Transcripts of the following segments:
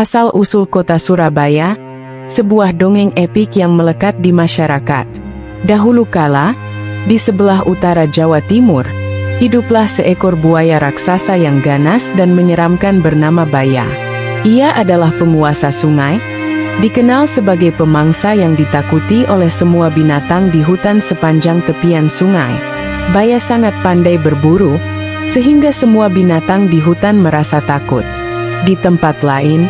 Asal-usul kota Surabaya, sebuah dongeng epik yang melekat di masyarakat. Dahulu kala, di sebelah utara Jawa Timur, hiduplah seekor buaya raksasa yang ganas dan menyeramkan bernama Baya. Ia adalah penguasa sungai, dikenal sebagai pemangsa yang ditakuti oleh semua binatang di hutan sepanjang tepian sungai. Baya sangat pandai berburu, sehingga semua binatang di hutan merasa takut. Di tempat lain,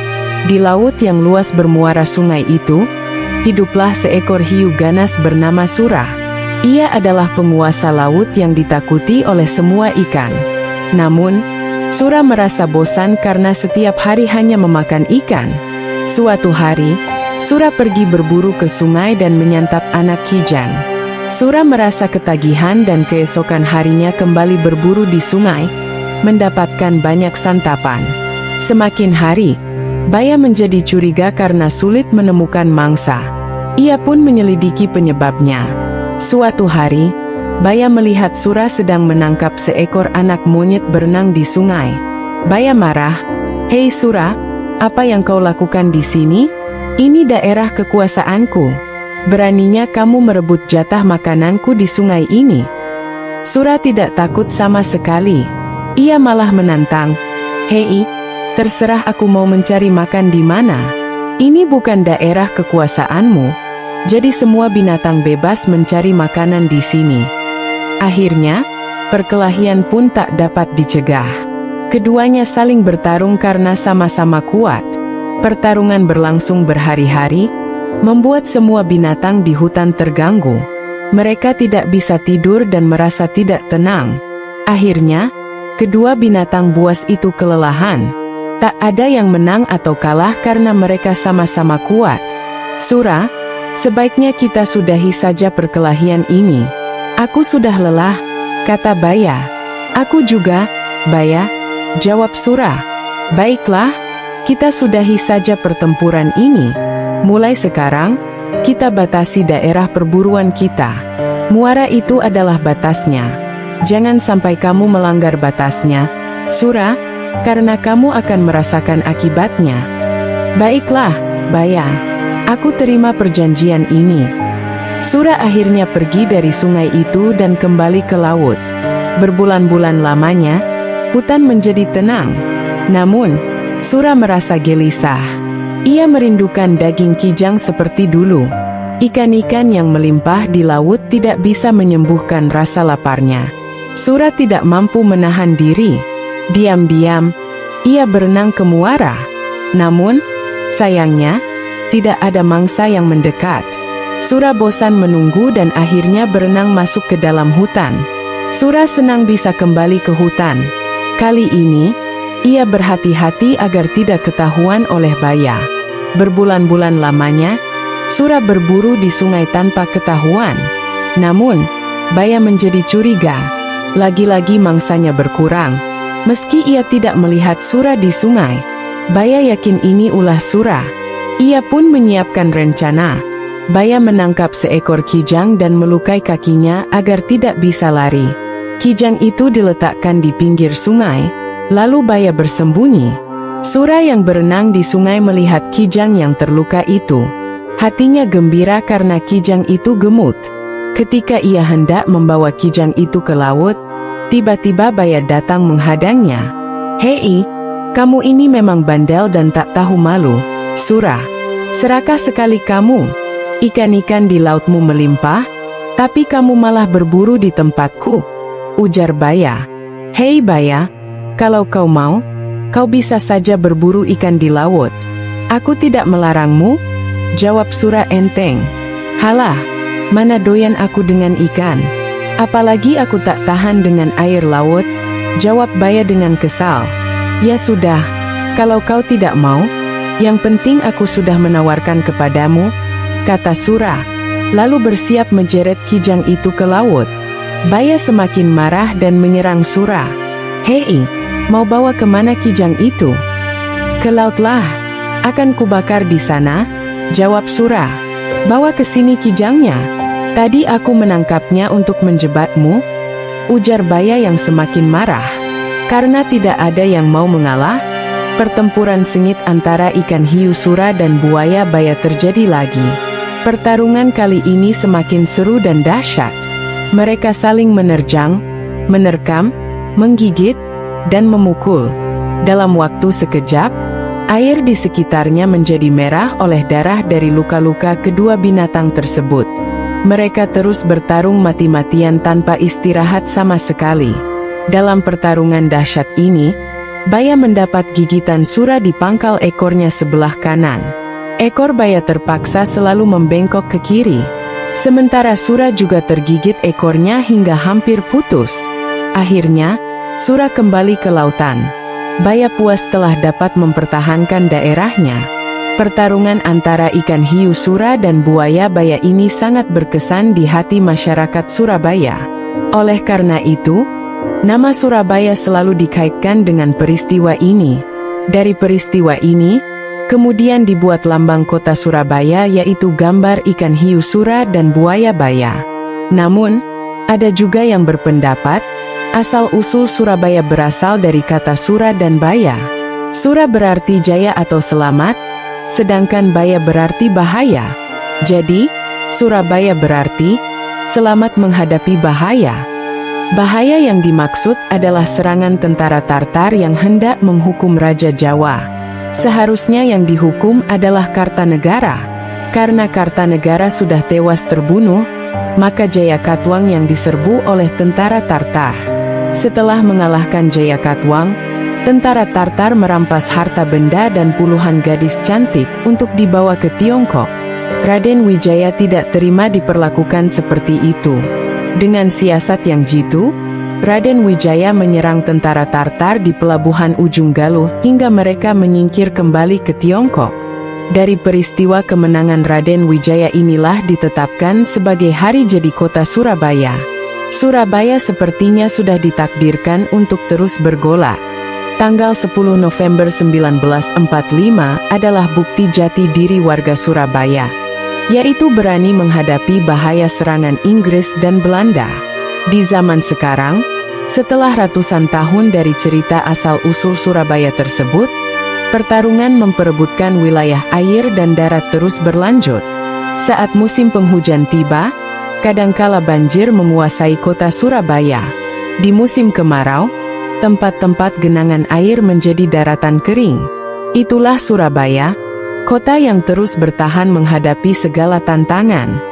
di laut yang luas bermuara sungai itu, hiduplah seekor hiu ganas bernama Sura. Ia adalah penguasa laut yang ditakuti oleh semua ikan. Namun, Sura merasa bosan karena setiap hari hanya memakan ikan. Suatu hari, Sura pergi berburu ke sungai dan menyantap anak kijang. Sura merasa ketagihan dan keesokan harinya kembali berburu di sungai, mendapatkan banyak santapan. Semakin hari, Baya menjadi curiga karena sulit menemukan mangsa. Ia pun menyelidiki penyebabnya. Suatu hari, Baya melihat Sura sedang menangkap seekor anak monyet berenang di sungai. Baya marah, "Hei Sura, apa yang kau lakukan di sini? Ini daerah kekuasaanku. Beraninya kamu merebut jatah makananku di sungai ini?" Sura tidak takut sama sekali. Ia malah menantang, "Hei, terserah aku mau mencari makan di mana. Ini bukan daerah kekuasaanmu, jadi semua binatang bebas mencari makanan di sini." Akhirnya, perkelahian pun tak dapat dicegah. Keduanya saling bertarung karena sama-sama kuat. Pertarungan berlangsung berhari-hari, membuat semua binatang di hutan terganggu. Mereka tidak bisa tidur dan merasa tidak tenang. Akhirnya, kedua binatang buas itu kelelahan. Tak ada yang menang atau kalah karena mereka sama-sama kuat. "Sura, sebaiknya kita sudahi saja perkelahian ini. Aku sudah lelah," kata Baya. "Aku juga, Baya," jawab Sura. "Baiklah, kita sudahi saja pertempuran ini. Mulai sekarang, kita batasi daerah perburuan kita. Muara itu adalah batasnya. Jangan sampai kamu melanggar batasnya, Sura, karena kamu akan merasakan akibatnya." "Baiklah, Baya. Aku terima perjanjian ini." Sura akhirnya pergi dari sungai itu dan kembali ke laut. Berbulan-bulan lamanya, hutan menjadi tenang. Namun, Sura merasa gelisah. Ia merindukan daging kijang seperti dulu. Ikan-ikan yang melimpah di laut tidak bisa menyembuhkan rasa laparnya. Sura tidak mampu menahan diri. Diam-diam, ia berenang ke muara. Namun, sayangnya, tidak ada mangsa yang mendekat. Sura bosan menunggu dan akhirnya berenang masuk ke dalam hutan. Sura senang bisa kembali ke hutan. Kali ini, ia berhati-hati agar tidak ketahuan oleh Baya. Berbulan-bulan lamanya, Sura berburu di sungai tanpa ketahuan. Namun, Baya menjadi curiga. Lagi-lagi mangsanya berkurang. Meski ia tidak melihat Sura di sungai, Baya yakin ini ulah Sura. Ia pun menyiapkan rencana. Baya menangkap seekor kijang dan melukai kakinya agar tidak bisa lari. Kijang itu diletakkan di pinggir sungai, lalu Baya bersembunyi. Sura yang berenang di sungai melihat kijang yang terluka itu. Hatinya gembira karena kijang itu gemuk. Ketika ia hendak membawa kijang itu ke laut, tiba-tiba Baya datang menghadangnya. "Hei, kamu ini memang bandel dan tak tahu malu, Sura. Serakah sekali kamu. Ikan-ikan di lautmu melimpah, tapi kamu malah berburu di tempatku," ujar Baya. "Hei Baya, kalau kau mau, kau bisa saja berburu ikan di laut. Aku tidak melarangmu," jawab Sura enteng. "Halah, mana doyan aku dengan ikan. Apalagi aku tak tahan dengan air laut," jawab Baya dengan kesal. "Ya sudah, kalau kau tidak mau, yang penting aku sudah menawarkan kepadamu," kata Sura, lalu bersiap menjeret kijang itu ke laut. Baya semakin marah dan menyerang Sura. "Hei, mau bawa kemana kijang itu?" "Ke lautlah, akan kubakar di sana," jawab Sura. "Bawa ke sini kijangnya. Tadi aku menangkapnya untuk menjebakmu," ujar Baya yang semakin marah. Karena tidak ada yang mau mengalah, Pertempuran sengit antara ikan hiu sura dan buaya baya terjadi lagi. Pertarungan kali ini semakin seru dan dahsyat. Mereka saling menerjang, menerkam, menggigit, dan memukul. Dalam waktu sekejap, air di sekitarnya menjadi merah oleh darah dari luka-luka kedua binatang tersebut. Mereka terus bertarung mati-matian tanpa istirahat sama sekali. Dalam pertarungan dahsyat ini, Baya mendapat gigitan sura di pangkal ekornya sebelah kanan. Ekor Baya terpaksa selalu membengkok ke kiri. Sementara sura juga tergigit ekornya hingga hampir putus. Akhirnya, sura kembali ke lautan. Baya puas telah dapat mempertahankan daerahnya. Pertarungan antara ikan hiu sura dan buaya baya ini sangat berkesan di hati masyarakat Surabaya. Oleh karena itu, nama Surabaya selalu dikaitkan dengan peristiwa ini. Dari peristiwa ini, kemudian dibuat lambang kota Surabaya yaitu gambar ikan hiu sura dan buaya baya. Namun, ada juga yang berpendapat, asal-usul Surabaya berasal dari kata sura dan baya. Sura berarti jaya atau selamat, sedangkan baya berarti bahaya. Jadi, Surabaya berarti selamat menghadapi bahaya. Bahaya yang dimaksud adalah serangan tentara Tartar yang hendak menghukum Raja Jawa. Seharusnya yang dihukum adalah Kartanegara. Karena Kartanegara sudah tewas terbunuh, maka Jayakatwang yang diserbu oleh tentara Tartar. Setelah mengalahkan Jayakatwang, tentara Tartar merampas harta benda dan puluhan gadis cantik untuk dibawa ke Tiongkok. Raden Wijaya tidak terima diperlakukan seperti itu. Dengan siasat yang jitu, Raden Wijaya menyerang tentara Tartar di pelabuhan Ujung Galuh hingga mereka menyingkir kembali ke Tiongkok. Dari peristiwa kemenangan Raden Wijaya inilah ditetapkan sebagai hari jadi kota Surabaya. Surabaya sepertinya sudah ditakdirkan untuk terus bergolak. Tanggal 10 November 1945 adalah bukti jati diri warga Surabaya, yaitu berani menghadapi bahaya serangan Inggris dan Belanda. Di zaman sekarang, setelah ratusan tahun dari cerita asal-usul Surabaya tersebut, pertarungan memperebutkan wilayah air dan darat terus berlanjut. Saat musim penghujan tiba, kadangkala banjir menguasai kota Surabaya. Di musim kemarau, tempat-tempat genangan air menjadi daratan kering. Itulah Surabaya, kota yang terus bertahan menghadapi segala tantangan.